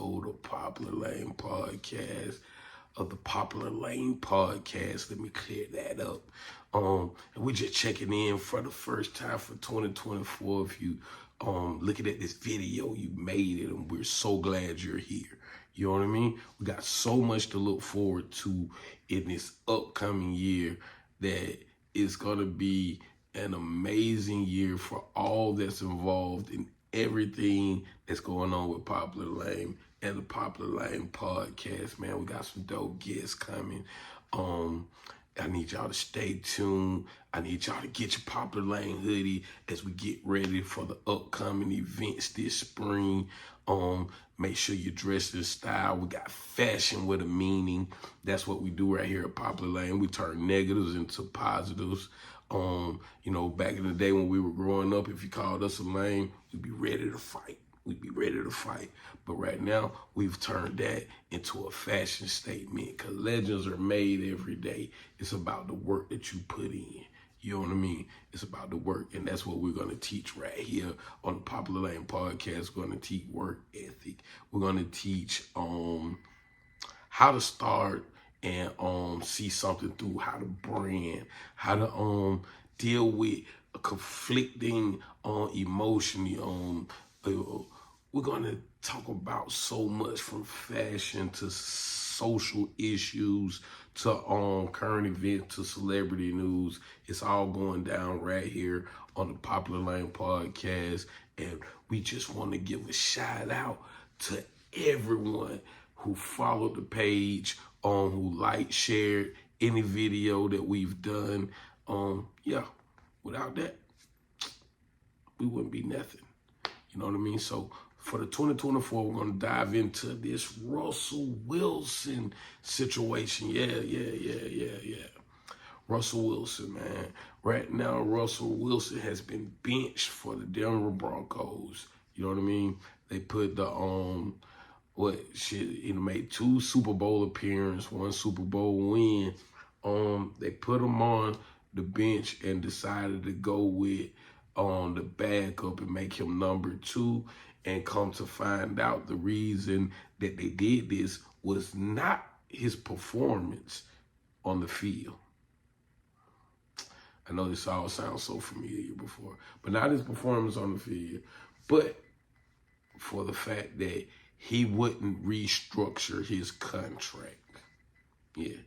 episode of Popular Lane Podcast, of the Popular Lane Podcast. Let me clear that up. And we're just checking in for the first time for 2024. If you looking at this video, you made it, and we're so glad you're here. You know what I mean? We got so much to look forward to in this upcoming year that it's going to be an amazing year for all that's involved in everything that's going on with Popular Lane and the Popular Lane Podcast. Man, we got some dope guests coming. I need y'all to stay tuned. I need y'all to get your Popular Lane hoodie as we get ready for the upcoming events this spring. Make sure you dress in style. We got fashion with a meaning. That's what we do right here at Popular Lane. We turn negatives into positives. You know, back in the day when we were growing up, if you called us a lame, we'd be ready to fight. We'd be ready to fight. But right now, we've turned that into a fashion statement because legends are made every day. It's about the work that you put in. You know what I mean? It's about the work, and that's what we're going to teach right here on the Popular Lane Podcast. We're going to teach work ethic. We're going to teach how to start and see something through, how to brand, how to deal with a conflicting emotion. We're going to talk about so much from fashion to social issues to current events to celebrity news. It's all going down right here on the Popular Lane Podcast. And we just want to give a shout out to everyone who followed the page, who liked, shared any video that we've done. Without that, we wouldn't be nothing. You know what I mean? So for the 2024, we're going to dive into this Russell Wilson situation. Yeah. Russell Wilson, man. Right now, Russell Wilson has been benched for the Denver Broncos. You know what I mean? They put the, he made 2 Super Bowl appearances, 1 Super Bowl win. They put him on the bench and decided to go with the backup and make him number 2. And come to find out, the reason that they did this was not his performance on the field. I know this all sounds so familiar before, but not his performance on the field, but for the fact that he wouldn't restructure his contract. Yeah.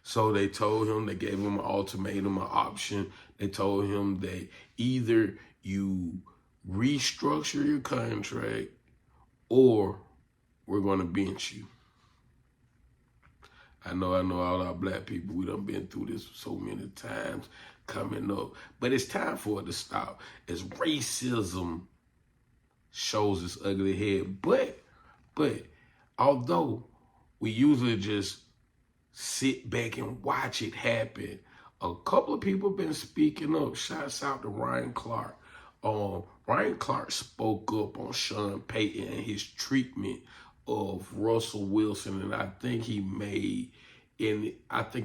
So they told him, they gave him an ultimatum, an option. They told him that either you restructure your contract or we're going to bench you. I know all our black people, we done been through this so many times coming up. But it's time for it to stop as racism shows its ugly head. But although we usually just sit back and watch it happen, a couple of people have been speaking up. Shouts out to Ryan Clark. Ryan Clark spoke up on Sean Payton and his treatment of Russell Wilson, and I think it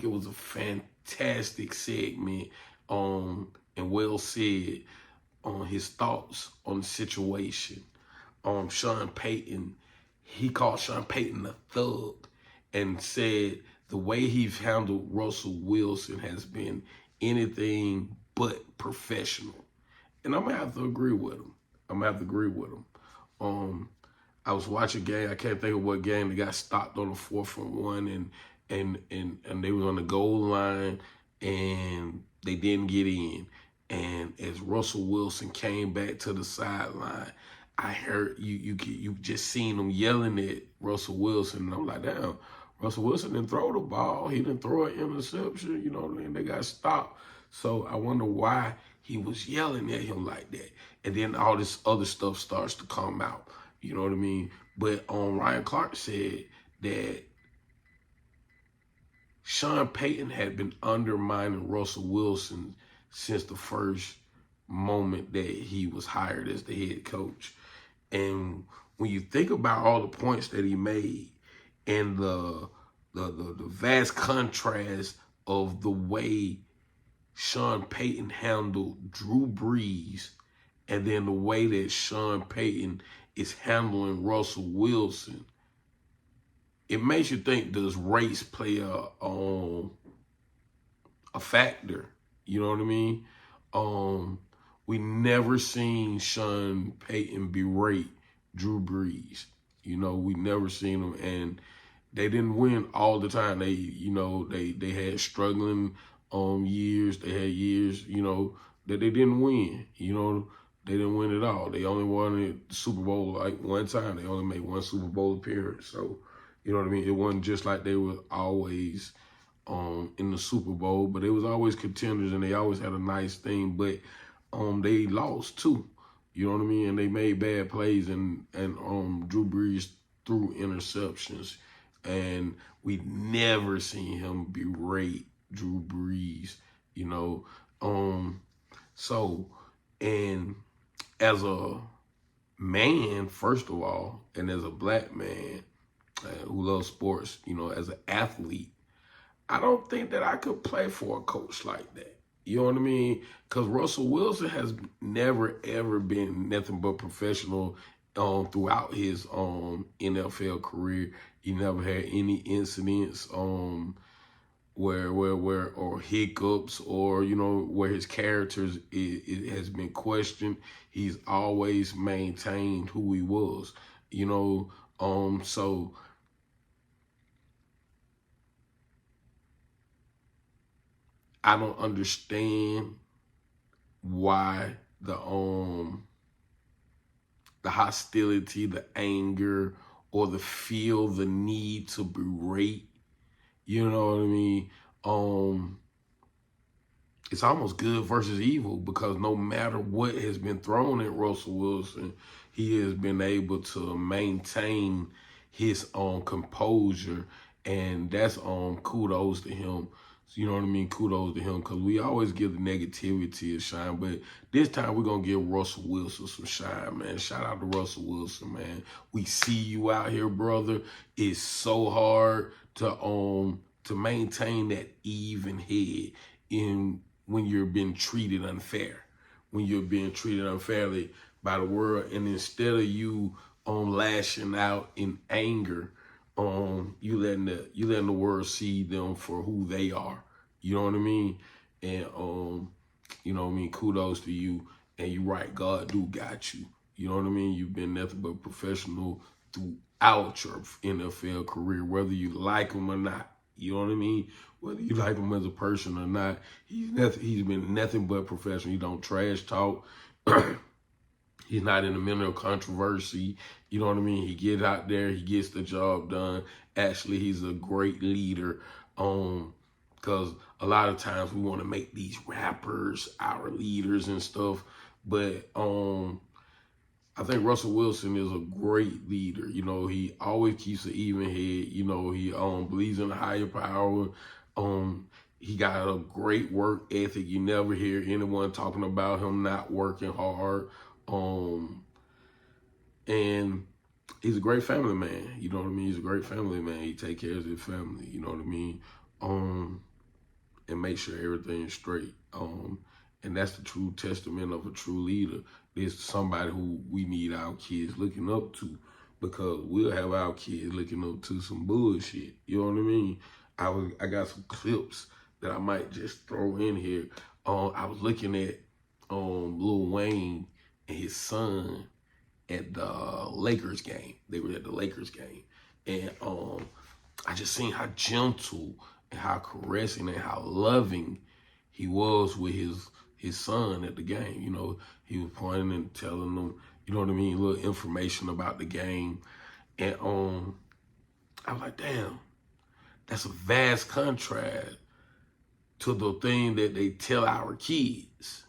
was a fantastic segment and well said on his thoughts on the situation. Sean Payton, he called Sean Payton a thug and said the way he's handled Russell Wilson has been anything but professional. And I'm going to have to agree with him. I was watching a game. I can't think of what game. They got stopped on the 4th and 1, and they were on the goal line, and they didn't get in. And as Russell Wilson came back to the sideline, I heard you just seen him yelling at Russell Wilson, and I'm like, damn, Russell Wilson didn't throw the ball. He didn't throw an interception. You know what I mean? They got stopped. So I wonder why he was yelling at him like that. And then all this other stuff starts to come out. You know what I mean? But Ryan Clark said that Sean Payton had been undermining Russell Wilson since the first moment that he was hired as the head coach. And when you think about all the points that he made and the vast contrast of the way Sean Payton handled Drew Brees and then the way that Sean Payton is handling Russell Wilson, it makes you think, does race play a factor? You know what I mean? We never seen Sean Payton berate Drew Brees. You know, we never seen them, and they didn't win all the time. They, you know, they had struggling years. They had years, you know, that they didn't win. You know, they didn't win at all. They only won the Super Bowl like one time. They only made one Super Bowl appearance. So, you know what I mean? It wasn't just like they were always in the Super Bowl, but it was always contenders, and they always had a nice thing. But they lost too. You know what I mean? And they made bad plays, and Drew Brees threw interceptions, and we never seen him berate Drew Brees. You know, so, and as a man, first of all, and as a black man who loves sports, you know, as an athlete, I don't think that I could play for a coach like that. You know what I mean? Because Russell Wilson has never, ever been nothing but professional throughout his NFL career. He never had any incidents where or hiccups, or, you know, where his characters it has been questioned. He's always maintained who he was. You know, so I don't understand why the hostility, the anger, or the need to berate. You know what I mean? It's almost good versus evil, because no matter what has been thrown at Russell Wilson, he has been able to maintain his composure, and that's kudos to him. You know what I mean? Kudos to him, because we always give the negativity a shine, but this time we're gonna give Russell Wilson some shine, man. Shout out to Russell Wilson, man. We see you out here, brother. It's so hard to maintain that even head when you're being treated unfair, when you're being treated unfairly by the world, and instead of you lashing out in anger, you letting the world see them for who they are. You know what I mean? And you know what I mean, kudos to you. And you're right, God do got you. You know what I mean? You've been nothing but professional throughout your NFL career, whether you like him or not. You know what I mean? Whether you like him as a person or not, he's been nothing but professional. He don't trash talk. He's not in the middle of controversy. You know what I mean? He gets out there, he gets the job done. Actually, he's a great leader. Because a lot of times we want to make these rappers our leaders and stuff. But I think Russell Wilson is a great leader. You know, he always keeps an even head. You know, he believes in a higher power. He got a great work ethic. You never hear anyone talking about him not working hard. And he's a great family man. You know what I mean? He's a great family man. He take care of his family. You know what I mean? And make sure everything's straight. And that's the true testament of a true leader. Is somebody who we need our kids looking up to, because we'll have our kids looking up to some bullshit. You know what I mean? I got some clips that I might just throw in here. I was looking at Lil Wayne and his son at the Lakers game. They were at the Lakers game. And I just seen how gentle and how caressing and how loving he was with his son at the game. You know, he was pointing and telling them, you know what I mean, little information about the game. And I was like, damn, that's a vast contrast to the thing that they tell our kids.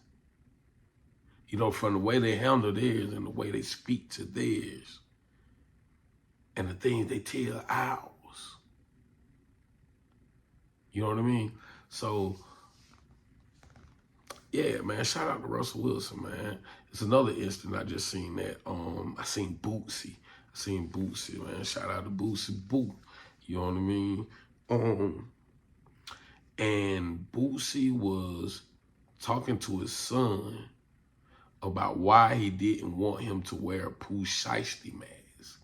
You know, from the way they handle theirs and the way they speak to theirs and the things they tell ours. You know what I mean? So, yeah, man, shout out to Russell Wilson, man. It's another instant I just seen that. I seen Bootsy. Man. Shout out to Bootsy Boot. You know what I mean? And Bootsy was talking to his son about why he didn't want him to wear a Pooh Shiesty mask.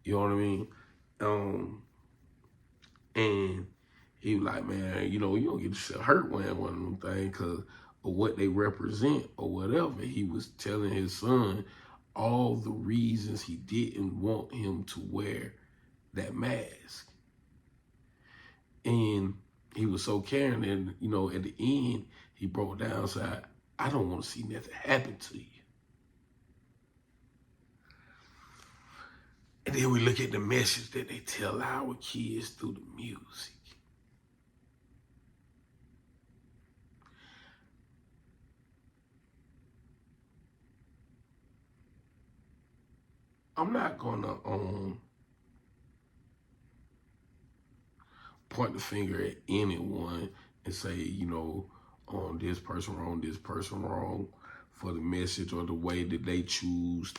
You know what I mean? And he was like, man, you don't get yourself hurt wearing one of them things because of what they represent or whatever. He was telling his son all the reasons he didn't want him to wear that mask. And he was so caring, and at the end, he broke down and said, I don't want to see nothing happen to you. And then we look at the message that they tell our kids through the music. I'm not gonna point the finger at anyone and say, this person wrong for the message or the way that they choose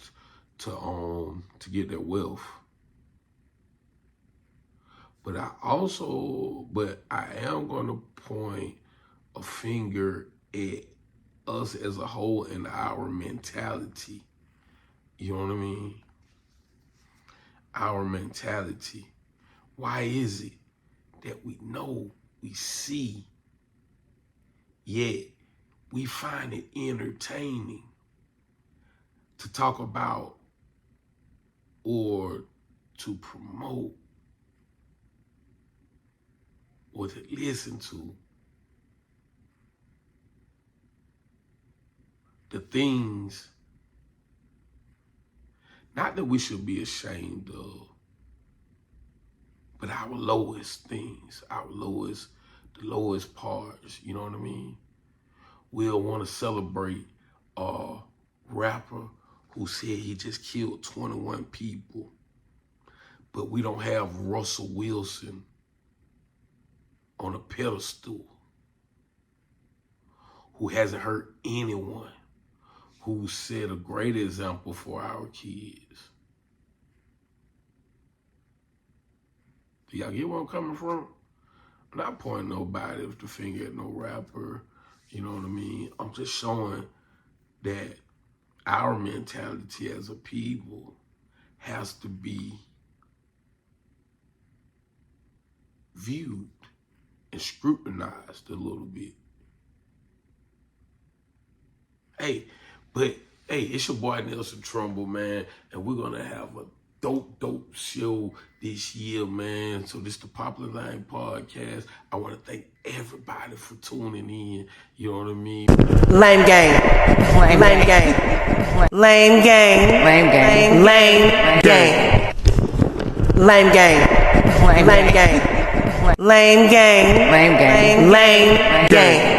to get their wealth. But I am gonna point a finger at us as a whole and our mentality. You know what I mean? Our mentality. Why is it that we know, we see, yet we find it entertaining to talk about or to promote or to listen to the things, not that we should be ashamed of, but our lowest things, the lowest parts, you know what I mean? We'll want to celebrate a rapper who said he just killed 21 people, but we don't have Russell Wilson on a pedestal who hasn't hurt anyone, who set a great example for our kids. Do y'all get where I'm coming from? I'm not pointing nobody with the finger at no rapper, you know what I mean? I'm just showing that our mentality as a people has to be viewed and scrutinized a little bit. Hey, it's your boy Nelson Trumbull, man, and we're gonna have a dope show this year, man. So this is the Popular Lane Podcast. I want to thank everybody for tuning in. You know what I mean? Lame gang. Lame gang. Lame gang. Lame gang. Lame gang. Lame gang. Lame gang. Lame gang. Lame gang. Lame gang.